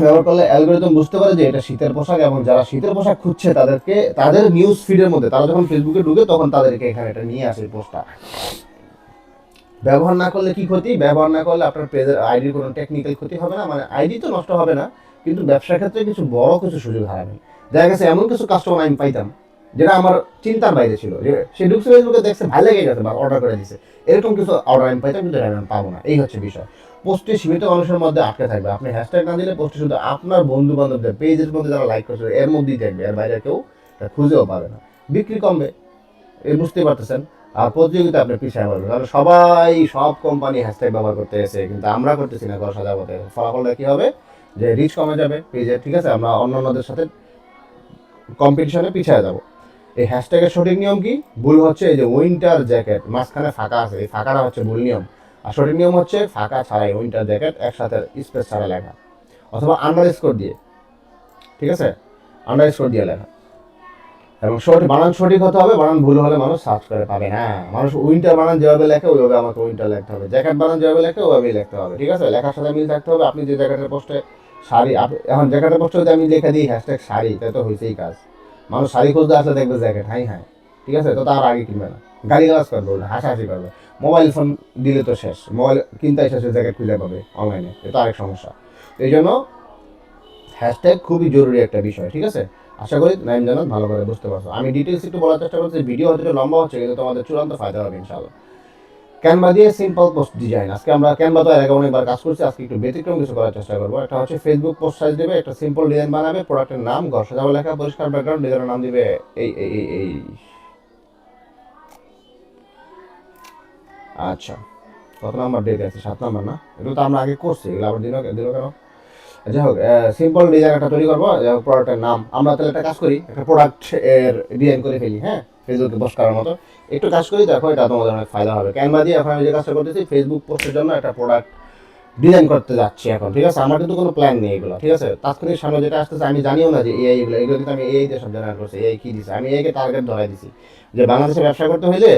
ব্যবহার করলে অ্যালগোরিদম বুঝতে পারে যে এটা শীতের পোশাক, এবং যারা শীতের পোশাক খুঁজছে তাদেরকে তাদের নিউজ ফিডের মধ্যে, তারা যখন ফেসবুকে ঢুকে তখন তাদেরকে এখানে এটা নিয়ে আসে পোস্টটা। ব্যবহার না করলে কি ক্ষতি, ব্যবহার না করলে আপনার পেজের আইডির কোনো টেকনিক্যাল ক্ষতি হবে না, মানে আইডি তো নষ্ট হবে না, কিন্তু ব্যবসার ক্ষেত্রে কিছু বড় কিছু সুযোগ হারাবে। দেখা গেছে এমন কিছু কাস্টমার আমি পাইতাম যেটা আমার চিন্তার বাইরে ছিল, যে সে ঢুকছে ফেসবুকে, দেখছে ভালো লেগে গেছে বা অর্ডার করে দিছে, এরকম কিছু অর্ডার আমি পাইতাম, কিন্তু এটা আমি পাবো না। এই হচ্ছে বিষয়। পোস্টে সীমিত মানুষের মধ্যে আটকে থাকবে, আপনি হ্যাশট্যাগ না দিলে পোস্টে শুধু আপনার বন্ধু বান্ধবদের পেজের মধ্যে যারা লাইক করছে এর মধ্যেই দেখবে, এর বাইরে কেউ খুঁজেও পাবে না, বিক্রি কমবে, এই বুঝতে পারতেছেন। আর প্রতিযোগিতা আপনি পিছিয়ে পড়বেন, কারণ সবাই, সব কোম্পানি হ্যাশট্যাগ ব্যবহার করতে এসে, কিন্তু আমরা করতেছি না ঘর সাজাবতে। ফলাফলটা কি হবে, যে রিচ কমে যাবে পেজে, ঠিক আছে, আমরা অন্যান্যদের সাথে কম্পিটিশনে পিছিয়ে যাব। এই হ্যাশট্যাগের সঠিক নিয়ম কি, ভুল হচ্ছে এই যে উইন্টার জ্যাকেট মাঝখানে ফাঁকা আছে, এই ফাঁকাটা হচ্ছে ভুল নিয়ম। আর সঠিক নিয়ম হচ্ছে ফাঁকা ছাড়াই উইন্টার জ্যাকেট একসাথে স্পেস ছাড়া লেখা, অথবা আন্ডার স্কোর দিয়ে, ঠিক আছে, আন্ডার স্কোর দিয়ে লেখা। এবং বানান সঠিক হতে হবে, বানান ভুল হলে মানুষ সার্চ করে পাবে না। মানুষ উইন্টার বানান যেভাবে লেখে ওইভাবে আমাকে উইন্টার লিখতে হবে, জ্যাকেট বানান যেভাবে লেখে ওইভাবেই লিখতে হবে, ঠিক আছে। লেখার সাথে মিল থাকতে হবে। আপনি যে জ্যাকেটের পোস্টে শাড়ি, এখন জ্যাকেটের পোস্টে যদি আমি লিখে দিই হ্যাশট্যাগ শাড়ি, তাই তো হয়েছেই কাজ। মানুষ শাড়ি খুঁজতে আসলে দেখবে জ্যাকেট, হাই হ্যাঁ, ঠিক আছে, তো তার আগে কিনবে না, গাড়ি গালাজ করবে, হাসাহাসি করবে। মোবাইল ফোন দিলে তো শেষ, মোবাইল কিনতেই শেষে জ্যাকেট খুঁজে পাবে অনলাইনে, এটা আরেক সমস্যা। এই জন্য হ্যাশট্যাগ খুবই জরুরি একটা বিষয়, ঠিক আছে। আশা করি নাইম জানাত ভালো করে বুঝতে পারছো। আমি ডিটেলস একটু বলার চেষ্টা করছি, ভিডিও হয়তো লম্বা হচ্ছে, কিন্তু তোমাদের চূড়ান্ত ফায়দা হবে ইনশাআল্লাহ। ক্যানভা দিয়ে সিম্পল পোস্ট ডিজাইন, আজকে আমরা ক্যানভা তো এর আগে অনেকবার কাজ করছি, আজকে একটু ব্যতিক্রম কিছু করার চেষ্টা করবো। একটা হচ্ছে ফেসবুক পোস্ট সাইজ দেবে, একটা সিম্পল ডিজাইন বানাবে, প্রোডাক্টের নাম, ঘর সাজাবো লেখা, পরিষ্কার ব্যাকগ্রাউন্ড, ডিজাইনের নাম দিবে এই। আচ্ছা, কত নাম্বার ডেট আছে? 7 নাম্বার না? এগুলো তো আমরা আগে করছি, এগুলো আবার দিল দিল কেন? যাই হোক, সিম্পল ডিজাইন একটা তৈরি করবো। যাই হোক, প্রোডাক্টের নাম আমরা তাহলে একটা কাজ করি, একটা প্রোডাক্ট এর ডিজাইন করে ফেলি, হ্যাঁ, ফেসবুকে পোস্ট করার মতো একটু কাজ করি। দেখো এটা তোমাদের অনেক ফায়দা হবে। ক্যানভা দিয়ে এখন আমি যে কাজটা করতেছি, ফেসবুক পোস্টের জন্য একটা প্রোডাক্ট ডিজাইন করতে যাচ্ছি এখন, ঠিক আছে? আমার কিন্তু কোনো প্ল্যান নেই এগুলো, ঠিক আছে? তাৎক্ষণিক সামনে যেটা আসতেছে আমি জানিও না যে এআই, এগুলো কিন্তু আমি এআই দিয়ে সব জেনারেট করছি। এআই কি দিছে? আমি এআই কে টার্গেট ধরাই দিছি যে বাংলাদেশে ব্যবসা করতে হইলে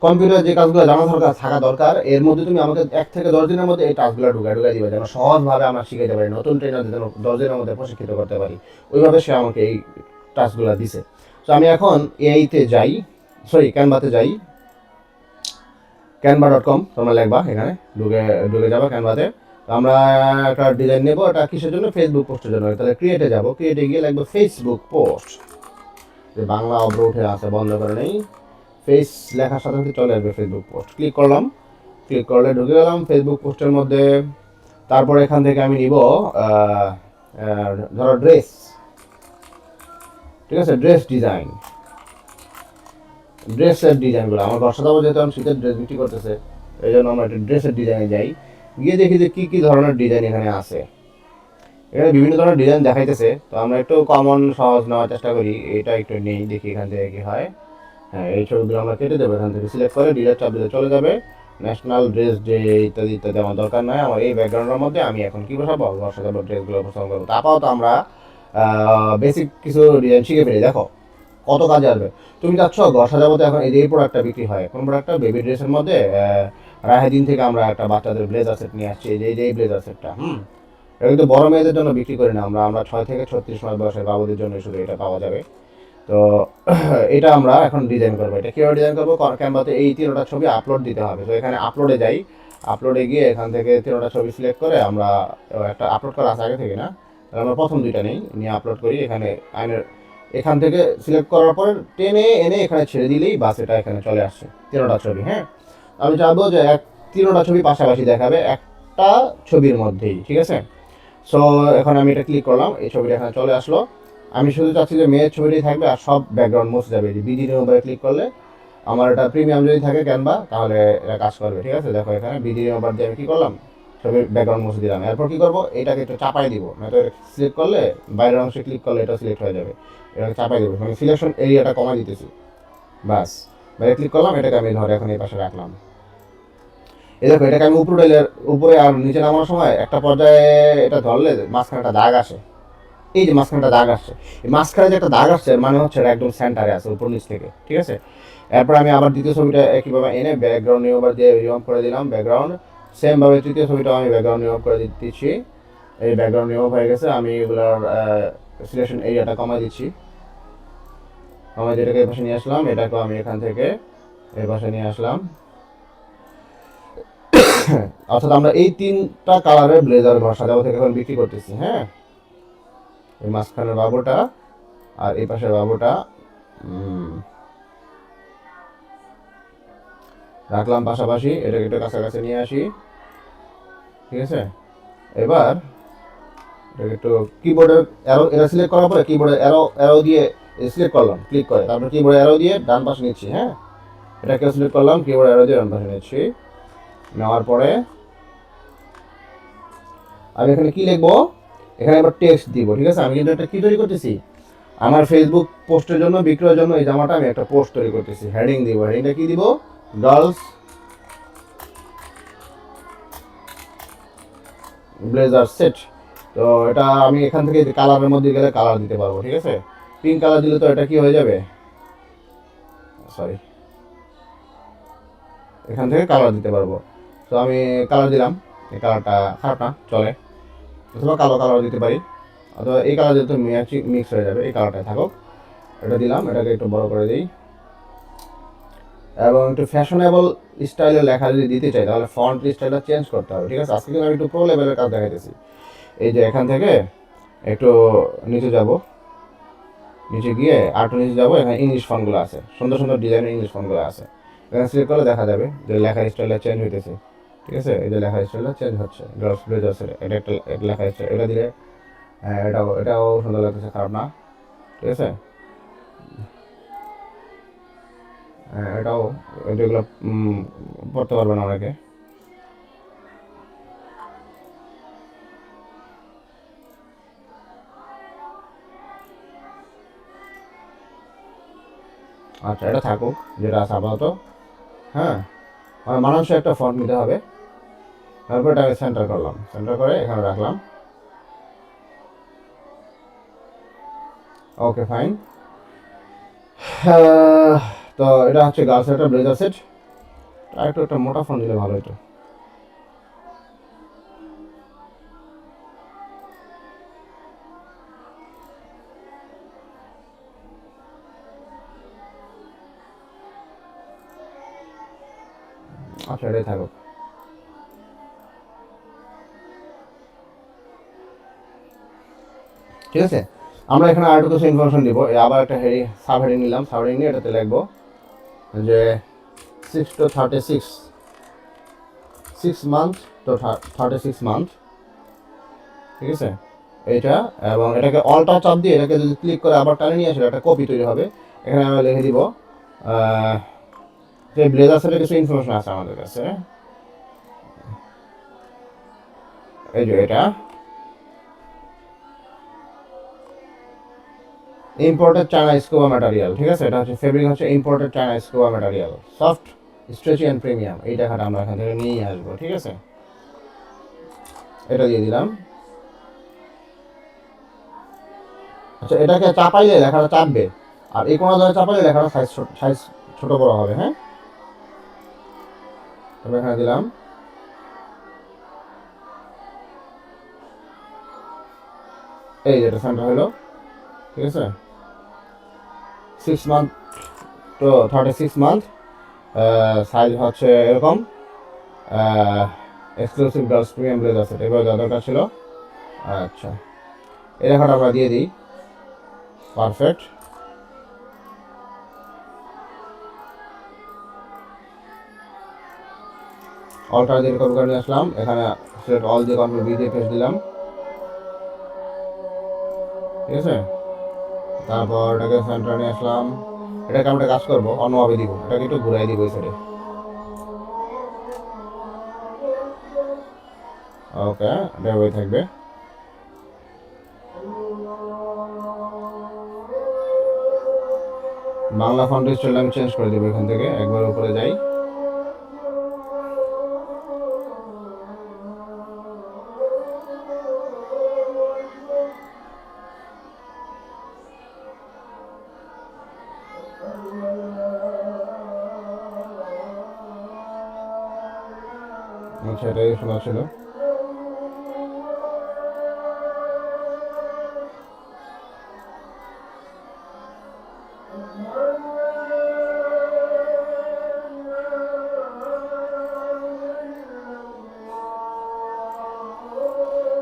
কম্পিউটার যে কাজগুলো জানা দরকার থাকা দরকার, এর মধ্যে তুমি আমাকে 1 থেকে 10 দিনের মধ্যে এই টাস্কগুলো ঢুকাই দিবে, যেন সহজভাবে আমরা শিখাইতে পারি, নতুন ট্রেনার যেন 10 দিনের মধ্যে প্রশিক্ষিত করতে পারি। ওইভাবে সে আমাকে এই টাস্কগুলো দিছে। তো আমি এখন এআইতে যাই, সরি ক্যানভাতে যাই, canva.com তোমরা লিখবা, এখানে ঢুকে ঢুকে যাবো ক্যানভাতে। আমরা একটা ডিজাইন নেবো, এটা কিসের জন্য? ফেসবুক পোস্টের জন্য। তাহলে ক্রিয়েটে যাবো, ক্রিয়েটে গিয়ে লিখবো ফেসবুক পোস্ট, যে বাংলা অব্র উঠে আছে, বন্ধ করে নেই, ফেস লেখার সাথে সাথে চলে আসবে ফেসবুক পোস্ট। ক্লিক করলাম, ক্লিক করলে ঢুকে গেলাম ফেসবুক পোস্টের মধ্যে। তারপর এখান থেকে আমি নিব ধরো ড্রেস, ঠিক আছে? ড্রেস ডিজাইন, ড্রেসের ডিজাইনগুলো আমার বর্ষা দাবো, যেহেতু আমি শীতের ড্রেস বিক্রি করতেছে, এই জন্য আমরা একটা ড্রেসের ডিজাইনে যাই, গিয়ে দেখি যে কী কী ধরনের ডিজাইন এখানে আছে। এখানে বিভিন্ন ধরনের ডিজাইন দেখাইতেছে, তো আমরা একটু কমন সহজ নেওয়ার চেষ্টা করি। এটা একটু নেই, দেখি এখান থেকে কী হয়। হ্যাঁ, এই ছবিগুলো আমরা কেটে দেবো, এখান থেকে সিলেক্ট করে ডিলেট চাপ দিলে চলে যাবে। ন্যাশনাল ড্রেস ডে ইত্যাদি ইত্যাদি আমার দরকার নয়। আমার এই ব্যাকগ্রাউন্ডের মধ্যে আমি এখন কী বসাবো? বর্ষা যাবো ড্রেসগুলো উপস্থাপন করবো। তারপর তো আমরা বেসিক কিছু ডিজাইন শিখে ফেলি। দেখো কত কাজে আসবে। তুমি চাচ্ছ বর্ষা যাবতে এখন এই যে এই প্রোডাক্টটা বিক্রি হয়, কোন প্রোডাক্টটা? বেবি ড্রেসের মধ্যে রাহেদিন থেকে আমরা একটা বাচ্চাদের ব্লেজার সেট নিয়ে আসছি, এই যে এই ব্লেজার সেটটা। এটা কিন্তু বড় মেয়েদের জন্য বিক্রি করি না আমরা, 6 থেকে 36 মাস বয়সের বাবুদের জন্য শুধু এটা পাওয়া যাবে। তো এটা আমরা এখন ডিজাইন করবো। এটা কীভাবে ডিজাইন করবো? ক্যানভাতে এই 3টা ছবি আপলোড দিতে হবে। তো এখানে আপলোডে যাই, আপলোডে গিয়ে এখান থেকে 3টা ছবি সিলেক্ট করে আমরা একটা আপলোড করা আছে আগে থেকে না, তাহলে আমরা প্রথম 2টা নিই, নিয়ে আপলোড করি। এখানে আইনের এখান থেকে সিলেক্ট করার পরে টেনে এনে এখানে ছেড়ে দিলেই বাস এটা এখানে চলে আসছে 3টা ছবি। হ্যাঁ, আমি চাইবো যে 3টা ছবি পাশাপাশি দেখাবে একটা ছবির মধ্যেই, ঠিক আছে? সো এখন আমি এটা ক্লিক করলাম, এই ছবিটা এখানে চলে আসলো। আমি শুধু চাচ্ছি যে মেয়ের ছবিটাই থাকবে আর সব ব্যাকগ্রাউন্ড মুছে যাবে। বিজি রিমুভারে ক্লিক করলে আমার এটা প্রিমিয়াম যদি থাকে ক্যানভা, তাহলে এটা কাজ করবে, ঠিক আছে? দেখো এখানে বিজি রিমুভার দিয়ে আমি কী করলাম, ছবির ব্যাকগ্রাউন্ড মুছে দিলাম। এরপর কী করবো? এটাকে একটু চাপাই দিব, নয়তো সিলেক্ট করলে বাইরের অংশে ক্লিক করলে এটা সিলেক্ট হয়ে যাবে। এটাকে চাপাই দেবো, মানে সিলেকশন এরিয়াটা কমাই দিতেছি, বাস। বাইরে ক্লিক করলাম, এটাকে আমি ধরে এখন এই পাশে রাখলাম। এই দেখো এটাকে আমি উপরে আর নিচে নামানোর সময় একটা পর্যায়ে এটা ধরলে মাঝখানে একটা দাগ আসে। এই যে মাঝখানে একটা দাগ আসছে, এই মাঝখানে যে একটা দাগ আসছে মানে হচ্ছে এটা একদম সেন্টারে আছে উপর নিচ থেকে, ঠিক আছে? এরপর আমি আবার দ্বিতীয় ছবিটা একইভাবে এনে ব্যাকগ্রাউন্ড রিমুভার দিয়ে রিমুভ করে দিলাম ব্যাকগ্রাউন্ড। সেমভাবে তৃতীয় ছবিটাও আমি ব্যাকগ্রাউন্ড রিমুভ করে দিচ্ছি। এই ব্যাকগ্রাউন্ড রিমুভ হয়ে গেছে। আমি এগুলোর সিলেকশন এরিয়াটা কমাই দিচ্ছি, কমাই দিয়ে এটাকে এই পাশে নিয়ে আসলাম। এটাকেও আমি এখান থেকে এই পাশে নিয়ে আসলাম। অর্থাৎ আমরা এই 3টা কালারের ব্লেজার ঘর সাজাবো থেকে এখন বিক্রি করতেছি। হ্যাঁ, এই মাঝখানের বাবুটা আর এই পাশের বাবুটা রাখলাম পাশাপাশি। এটাকে একটু কাছাকাছি নিয়ে আসি, ঠিক আছে? এবার এটাকে একটু কিবোর্ডের অ্যারো, এটা সিলেক্ট করার পরে কিবোর্ডের অ্যারো দিয়ে সিলেক্ট করলাম, ক্লিক করে তারপর কিবোর্ডের অ্যারো দিয়ে ডান পাশে নিচ্ছি। হ্যাঁ, এটাকে সিলেক্ট করলাম, কিবোর্ডের অ্যারো দিয়ে ডান পাশে নিচ্ছি। নেওয়ার পরে আমি এখানে কি লিখবো? এখানে আবার টেক্সট দিব, ঠিক আছে? আমি কিন্তু একটা কি তৈরি করতেছি, আমার ফেসবুক পোস্টের জন্য, বিক্রয়ের জন্য এই জামাটা আমি একটা পোস্ট তৈরি করতেছি। হেডিং দিব, হেডিংটা কি দিব? Girls blazer set. তো এটা আমি এখান থেকে কালারের মধ্যে গেলে কালার দিতে পারবো, ঠিক আছে? পিঙ্ক কালার দিলে তো এটা কি হয়ে যাবে, সরি, এখান থেকে কালার দিতে পারবো। তো আমি কালার দিলাম, এই কালারটা খারাপ না, চলে। অথবা কালো কালার দিতে পারি, অথবা এই কালার যেহেতু মিক্স হয়ে যাবে, এই কালারটাই থাকুক। এটা দিলাম, এটাকে একটু বড় করে দিই। এবং একটু ফ্যাশনেবল স্টাইলে লেখা যদি দিতে চাই তাহলে ফন্ট স্টাইলটা চেঞ্জ করতে হবে, ঠিক আছে? আজকে কিন্তু আমি একটু প্রো লেভেলের কাজ দেখাইতেছি। এই যে এখান থেকে একটু নিচে যাব, নিচে গিয়ে আরেকটু নিচে যাবো, এখানে ইংলিশ ফন্টগুলো আছে, সুন্দর সুন্দর ডিজাইনের ইংলিশ ফন্টগুলো আছে। এখানে সিলেক্ট করলে দেখা যাবে যে লেখার স্টাইলটা চেঞ্জ হইতেছে, ঠিক আছে? এই যে লেখার স্টাইলটা চেঞ্জ হচ্ছে, গার্লস ব্লেজার্সের এটা একটা লেখার স্টাইল, এটা দিলে এটাও সুন্দর লাগতেছে, খারাপ না, ঠিক আছে? এটাও যেগুলো পড়তে পারবে না অনেকে। আচ্ছা, এটা থাকুক যেটা আছে আপাতত। হ্যাঁ, আমার মানুষের একটা ফন্ট নিতে হবে। তারপর এটাকে সেন্টার করলাম, সেন্টার করে এখানে রাখলাম। Okay fine. তো এটা হচ্ছে গার্লস একটা ব্লেজার সেট। আর একটু একটা মোটা ফোন দিলে ভালো হতো। আচ্ছা, এটাই থাকুক। ঠিক আছে, আমরা এখানে আর একটু কিছু ইনফরমেশন দিব। আবার একটা সাব হেডিং নিলাম, সাব হেডিং নিয়ে এটাতে লিখবো যে 6 to 36 6 month to 36 month। ঠিক আছে, এইটা, এবং এটাকে অলটা চাপ দিয়ে এটাকে যদি ক্লিক করে আবার টানে নিয়ে আসে একটা কপি তৈরি হবে। এখানে আমরা লিখে দিব যে ব্লেজার সেটের কিছু ইনফরমেশন আছে আমাদের কাছে। এই যে এটা ইম্পোর্টেড চায়না স্কুবা ম্যাটেরিয়াল। ঠিক আছে, এটা হচ্ছে ফেব্রিক, হচ্ছে imported China scuba material, soft, stretchy and premium. এই টাকাটা আমরা এখান থেকে নিয়ে আসবো। ঠিক আছে, এটা দিয়ে দিলাম। আচ্ছা, এটাকে চাপাইলে লেখাটা চাপবে, আর এই কোনো জায়গায় চাপাইলে লেখাটা সাইজ ছোট বড় হবে। হ্যাঁ, তবে এখানে দিলাম। এই যেটা সেন্টার হলো। ঠিক আছে, 6 month তো 36 month, সাইজ হচ্ছে এরকম। Exclusive girls premium blazer set, এবার যা দরকার ছিল। আচ্ছা, এই লেখাটা আমরা দিয়ে দিই। পারফেক্ট। অলটা দিয়ে কপি করে নিয়ে আসলাম, এখানে সিলেক্ট অল দিয়ে কন্ট্রোল বি দিয়ে পেস্ট দিলাম। ঠিক আছে, তারপর এটাকে সেন্টার নিয়ে আসলাম। এটাকে আমরা কাজ করবো অন্যভাবে দিব, এটাকে একটু ঘুরাই দিব এই সাইডে। ওকে, এটা ওই থাকবে। বাংলা ফন্ট স্টাইল আমি চেঞ্জ করে দেবো, এখান থেকে একবার উপরে যাই। আচ্ছা, এটাই শোনা ছিল।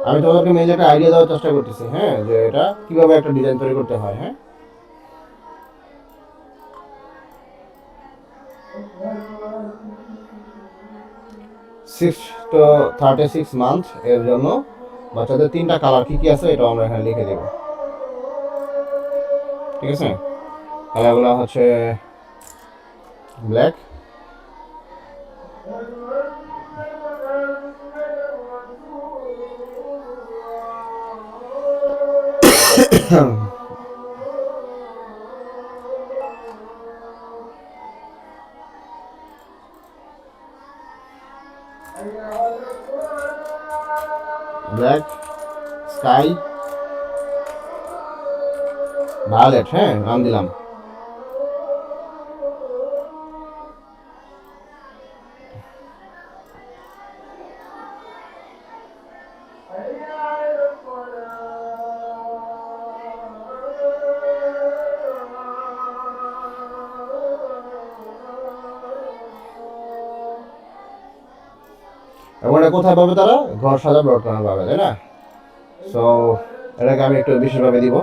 আমি তোমাদেরকে মেইন একটা আইডিয়া দেওয়ার চেষ্টা করতেছি, হ্যাঁ, যে এটা কিভাবে একটা ডিজাইন তৈরি করতে হয়। হ্যাঁ, 6 to 36 month এর জন্য বাচ্চাদের 3টা কালার কি কি আছে এটা আমরা এখানে লিখে দেব। ঠিক আছে, কালারগুলো হচ্ছে ব্ল্যাক, ব্ল্যাক, স্কাই, ভায়োলেট। হ্যাঁ, নাম দিলাম। এবং এটা কোথায় পাবে তারা? ঘর সাজা ডট কমে পাবে, তাই না? সো এটাকে আমি একটু বিশেষভাবে দিব।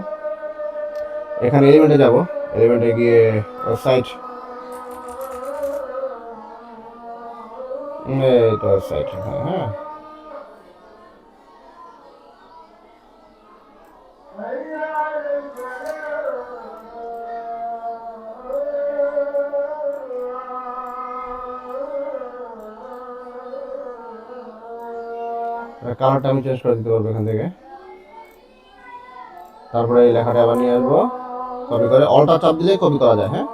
এখানে এলিমেন্টে যাব, এলিমেন্টে গিয়ে ওয়েবসাইট, এই তো ওয়েবসাইট। হ্যাঁ হ্যাঁ, কালারটা আমি চেঞ্জ করে দিতে পারবো এখান থেকে। তারপরে এই লেখাটা আবার নিয়ে আসবো, কপি করে অল্টার চাপ দিলে কপি করা যায়। হ্যাঁ,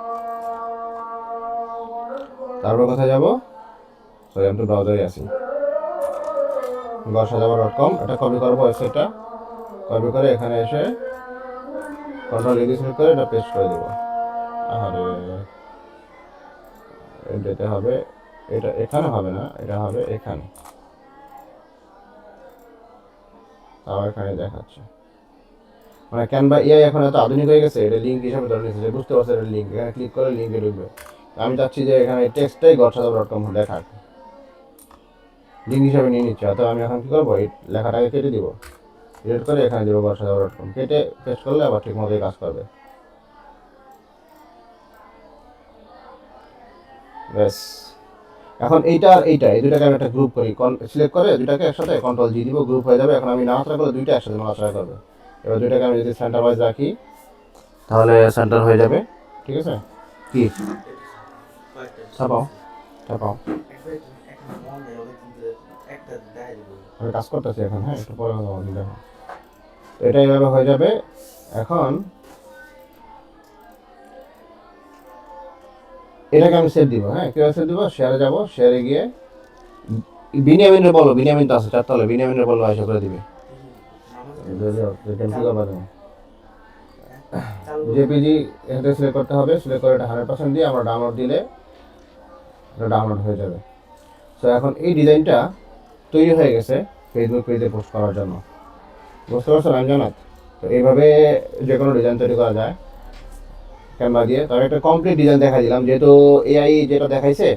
তারপর কোথায় যাবো, সরি আমি তো ব্রাউজারে আছি, ঘরসাজাবো.com, এটা কপি করবো ওয়েবসাইটটা, কপি করে এখানে এসে কন্ট্রোল ই সিলেক্ট করে এটা পেস্ট করে দেবো। আরে এটাতে হবে, এটা এখানে হবে না, এটা হবে এখানে, তাও এখানে দেখাচ্ছে। মানে ক্যানভা এআই এখন এত আধুনিক হয়ে গেছে, এটা লিঙ্ক হিসাবে ধরে নিচ্ছে, বুঝতে পারছে এটা লিঙ্ক, এখানে ক্লিক করে লিঙ্কে ঢুকবে। আমি চাচ্ছি যে এখানে টেক্সটটাই ঘরসাজাবো.com দেখাক, লিঙ্ক হিসাবে নিয়ে নিচ্ছে। অথবা আমি এখন কী করবো, এই লেখাটাকে কেটে দিব, ডিলিট করে এখানে দেবো ঘরসাজাবো.com, কেটে পেস্ট করলে আবার ঠিক মতোই কাজ করবে। ব্যাস, এখন এইটা আর এইটা, এই দুটাকে আমি একটা গ্রুপ করি, সিলেক্ট করে দুটাকে একসাথে কন্ট্রোল জি দিব, গ্রুপ হয়ে যাবে। এখন আমি নাড়াচাড়া করলে দুইটা একসাথে নাড়াচাড়া করবে। এবার দুইটাকে আমি যদি সেন্টার ওয়াইজ রাখি তাহলে সেন্টার হয়ে যাবে। ঠিক আছে, কি ছাপাও ছাপাও, আমি কাজ করতেছি এখন। হ্যাঁ, একটু পরে কথা বলি, দেখো এটা এইভাবে হয়ে যাবে। এখন এটাকে আমি সেভ দিব। হ্যাঁ, কীভাবে সেভ দিব, শেয়ারে যাব, শেয়ারে গিয়ে বিনিয়ামিনের বলো, বিনিয়ামিন তো আছে চারতলে, বিনিয়ামিনের বলো আশা করে দিবে। জেপিজি এখানে সিলেক্ট করতে হবে, সিলেক্ট করে এটা 100% দিয়ে আমরা ডাউনলোড দিলে এটা ডাউনলোড হয়ে যাবে। তো এখন এই ডিজাইনটা তৈরি হয়ে গেছে ফেসবুক পেজে পোস্ট করার জন্য, বুঝতে পারছো আমি জানাত। তো এইভাবে যে কোনো ডিজাইন তৈরি করা যায় ক্যানভা দিয়ে। তো আমি একটা কমপ্লিট ডিজাইন দেখা দিলাম, যেহেতু এআই যেটা দেখাইছে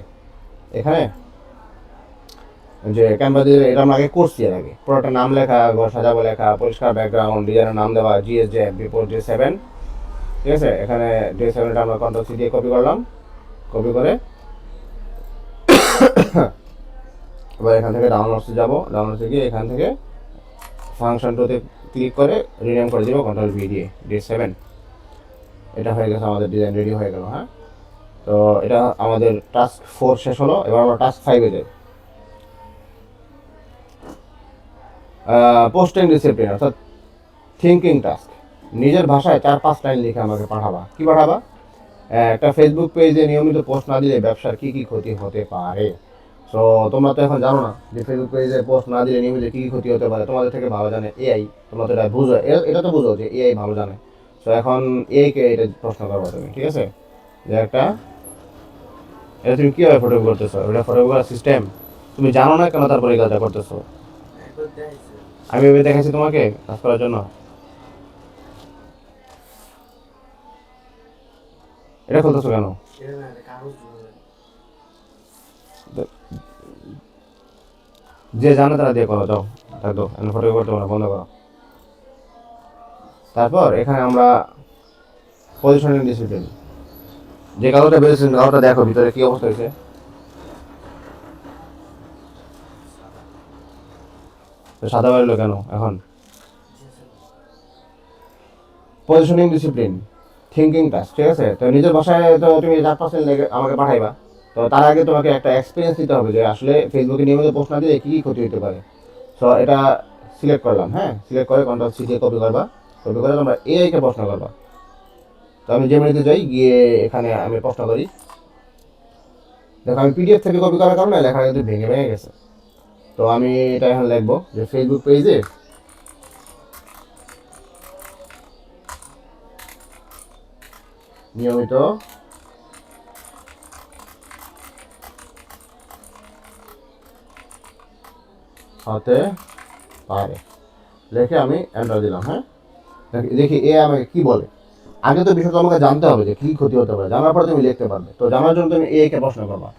এখানে যে ক্যানভা দিয়ে, এটা আমরা আগে করছি, এর আগে পুরোটা নাম লেখা, ঘর সাজাবো লেখা, পরিষ্কার ব্যাকগ্রাউন্ড, ডিজাইনের নাম দেওয়া GS বিপোর J7। ঠিক আছে, এখানে J7টা আমরা কন্ট্রোল সি দিয়ে কপি করলাম, কপি করে এবার এখান থেকে ডাউনলোডসে যাব, ডাউনলোডসে গিয়ে এখান থেকে ফাংশনটাতে ক্লিক করে রিনেম করে দিব কন্ট্রোল ভি দিয়ে J7। এটা হয়ে গেছে, আমাদের ডিজাইন রেডি হয়ে গেল। হ্যাঁ, তো এটা আমাদের টাস্ক 4 শেষ হলো। এবার আমরা টাস্ক 5-এ যাই, পোস্টিং ডিসিপ্লিন অর্থাৎ থিঙ্কিং টাস্ক। নিজের ভাষায় 4-5 লাইন লিখে আমাকে পাঠাবা। কি পাঠাবা, একটা ফেসবুক পেজে নিয়মিত পোস্ট না দিলে ব্যবসার কী কী ক্ষতি হতে পারে। সো তোমরা তো এখন জানো না যে ফেসবুক পেজে পোস্ট না দিলে নিয়মিত কী কী ক্ষতি হতে পারে, তোমাদের থেকে ভালো জানে এআই। তোমরা তো এটা বুঝো, এটা তো বুঝো যে এআই ভালো জানে। সো এখন এআইকে এটা প্রশ্ন করবো তুমি। ঠিক আছে, যে একটা এটা তুমি কীভাবে ফটো করতেছো, এটা ফটো করার সিস্টেম তুমি জানো না কেন, তারপরে এই কাজটা করতেছো। আমি ভেবে দেখাচ্ছি তোমাকে কাজ করার জন্য। এটা খুলতেছো কেন, যে জানে তারা দিয়ে করো, যাও থাকতো ফটো করতে পারো, বন্ধ করো। তারপর এখানে আমরা পজিশনিং ডিসিপ্লিন, যে কালোটা বেরিয়েছেন কালোটা দেখো ভিতরে কি অবস্থা হয়েছে। সাদা বাড়লো কেন এখন, পজিশনিং ডিসিপ্লিন থিঙ্কিং টাস্ক। ঠিক আছে, তো নিজের ভাষায় তো তুমি 4% আমাকে পাঠাইবা। তো তার আগে তোমাকে একটা এক্সপিরিয়েন্স দিতে হবে যে আসলে ফেসবুকে নিয়মিত পোস্ট না দিলে কী কী ক্ষতি হতে পারে। সো এটা সিলেক্ট করলাম। হ্যাঁ, সিলেক্ট করে কন্ট্রোল সি দিয়ে কপি করবা, কপি করে তোমরা এআইকে প্রশ্ন করবা। তো আমি জেমিনিতে যাই, গিয়ে এখানে আমি প্রশ্ন করি। দেখো আমি পিডিএফ থেকে কপি করার কারণে লেখা কিন্তু ভেঙে ভেঙে গেছে। তো আমি এটা এখন লিখবো যে ফেসবুক পেজে নিয়মিত হতে পারে, লিখে আমি এন্টার দিলাম। হ্যাঁ, দেখি এ আমাকে কি বলে। আগে তো বিষয়টা আমাকে জানতে হবে যে কী ক্ষতি হতে পারে, জানার পরে তুমি লিখতে পারবে। তো জানার জন্য তুমি একে প্রশ্ন করবা।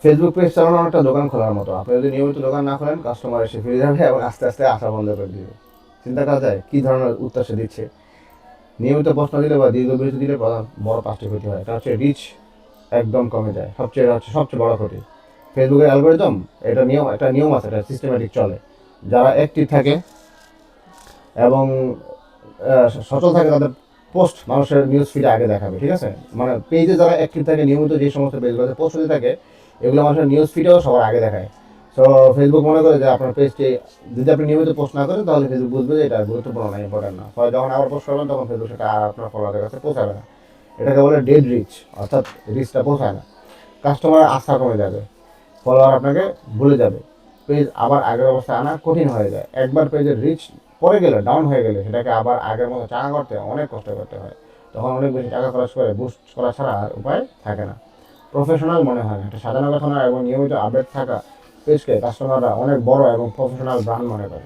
ফেসবুক পেজ চালানো একটা দোকান খোলার মতো। আপনি যদি নিয়মিত দোকান না খোলেন, কাস্টমার এসে ফিরে যাবে এবং আস্তে আস্তে আসা বন্ধ করে দিবে। চিন্তা করা যায় কী ধরনের উত্তর সে দিচ্ছে। নিয়মিত প্রশ্ন দিলে বা দীর্ঘ বিরতি দিলে বড় 5টি ক্ষতি হয়। এটা হচ্ছে রিচ একদম কমে যায়, সবচেয়ে বড় ক্ষতি। ফেসবুকের অ্যালগোরিদম একটা নিয়ম আছে, এটা সিস্টেমেটিক চলে। যারা অ্যাক্টিভ থাকে এবং সচল থাকে তাদের পোস্ট মানুষের নিউজ ফিডে আগে দেখাবে, ঠিক আছে? মানে পেজে যারা অ্যাক্টিভ থাকে নিয়মিত, যে সমস্ত পেজগুলোতে পোস্ট হতে থাকে, এগুলো মানুষের নিউজ ফিডেও সবার আগে দেখায়। সো ফেসবুক মনে করে যে আপনার পেজটি যদি আপনি নিয়মিত পোস্ট না করেন, তাহলে ফেসবুক বুঝবে যে এটা গুরুত্বপূর্ণ না, ইম্পর্টেন্ট না। ফলে যখন আবার পোস্ট করবেন, তখন ফেসবুক সেটা আর আপনার ফলোয়ারদের কাছে পৌঁছাবে না। এটাকে বলে ডেড রিচ, অর্থাৎ রিচটা পৌঁছায় না। কাস্টমার আস্থা কমে যাবে, ফলোয়ার আপনাকে ভুলে যাবে, পেজ আবার আগের অবস্থায় আনা কঠিন হয়ে যায়। একবার পেজের রিচ পড়ে গেলে, ডাউন হয়ে গেলে, সেটাকে আবার আগের মতো চাঙা করতে অনেক কষ্ট করতে হয়। তখন অনেক বেশি টাকা খরচ করে বুস্ট করা ছাড়া আর উপায় থাকে না। প্রফেশনাল মনে হয় না, একটা সাজানো গোছানো এবং নিয়মিত আপডেট থাকা পেজকে কাস্টমাররা অনেক বড় এবং প্রফেশনাল ব্র্যান্ড মনে করে।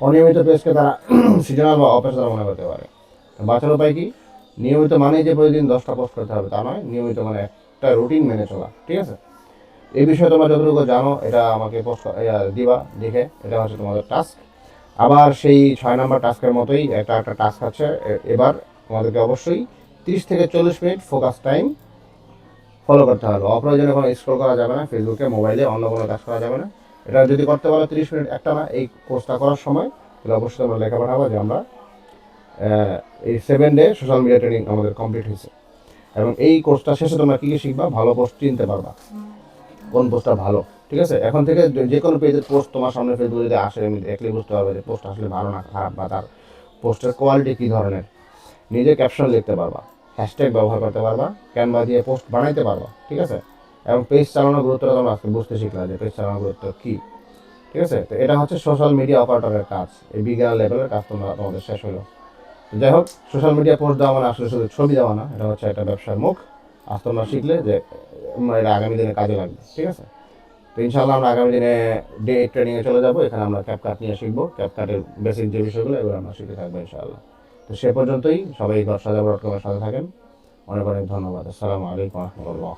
অনিয়মিত পেজকে তারা সিজনাল বা অপেশাদার মনে করতে পারে। বাঁচার উপায় কি? নিয়মিত মানেই যে প্রতিদিন 10টা পোস্ট করতে হবে তা নয়, নিয়মিত মানে একটা রুটিন মেনে চলা, ঠিক আছে? এই বিষয়ে তোমরা যতটুকু জানো এটা আমাকে পোস্ট দিবা লিখে, এটা হচ্ছে তোমাদের টাস্ক। আবার সেই 6 নম্বর টাস্কের মতোই একটা একটা টাস্ক আছে। এবার তোমাদেরকে অবশ্যই 30 থেকে 40 মিনিট ফোকাস টাইম ফলো করতে হবে। অপ্রয়োজনে কোনো স্ক্রল করা যাবে না, ফেসবুকে মোবাইলে অন্য কোনো কাজ করা যাবে না। এটা যদি করতে পারো 30 মিনিট একটা না এই কোর্সটা করার সময়, তাহলে অবশ্যই তোমরা লেখা পাঠাবো যে আমরা এই 7 ডে সোশ্যাল মিডিয়া ট্রেনিং আমাদের কমপ্লিট হয়েছে। এবং এই কোর্সটা শেষে তোমরা কী কী শিখবা? ভালো পোস্ট চিনতে পারবা, কোন পোস্টটা ভালো, ঠিক আছে? এখন থেকে যে কোনো পেজের পোস্ট তোমার সামনে ফেসবুকে যদি আসে, আমি দেখলেই বুঝতে পারবে যে পোস্ট আসলে ভালো না খারাপ, বা তার পোস্টের কোয়ালিটি কী ধরনের। নিজে ক্যাপশন লিখতে পারবা, হ্যাশট্যাগ ব্যবহার করতে পারবা, ক্যানভা দিয়ে পোস্ট বানাইতে পারবা, ঠিক আছে? এবং পেজ চালানোর গুরুত্বটা তোমরা আজকে বুঝতে শিখলা যে পেজ চালানোর গুরুত্ব কী, ঠিক আছে? তো এটা হচ্ছে সোশ্যাল মিডিয়া অপারেটরের কাজ, এই বিজ্ঞান লেভেলের কাজ তোমরা তোমাদের শেষ হলো। যাই হোক, সোশ্যাল মিডিয়া পোস্ট দেওয়া মানে আসলে শুধু ছবি দেওয়া না, এটা হচ্ছে একটা ব্যবসার মুখ। আজ তোমরা শিখলে যে এটা আগামী দিনে কাজে লাগবে, ঠিক আছে? তো ইনশাআল্লাহ আমরা আগামী দিনে ডে ট্রেনিংয়ে চলে যাবো। এখানে আমরা ক্যাপকাট নিয়ে শিখবো, ক্যাপকাটের বেসিক যে বিষয়গুলো এগুলো আমরা শিখে থাকবো ইনশাআল্লাহ। তো সে পর্যন্তই সবাই ঘর সাজাবো.com-এর সাথে থাকেন। অনেক অনেক ধন্যবাদ। আসসালামু আলাইকুম রহমতুল্লাহ।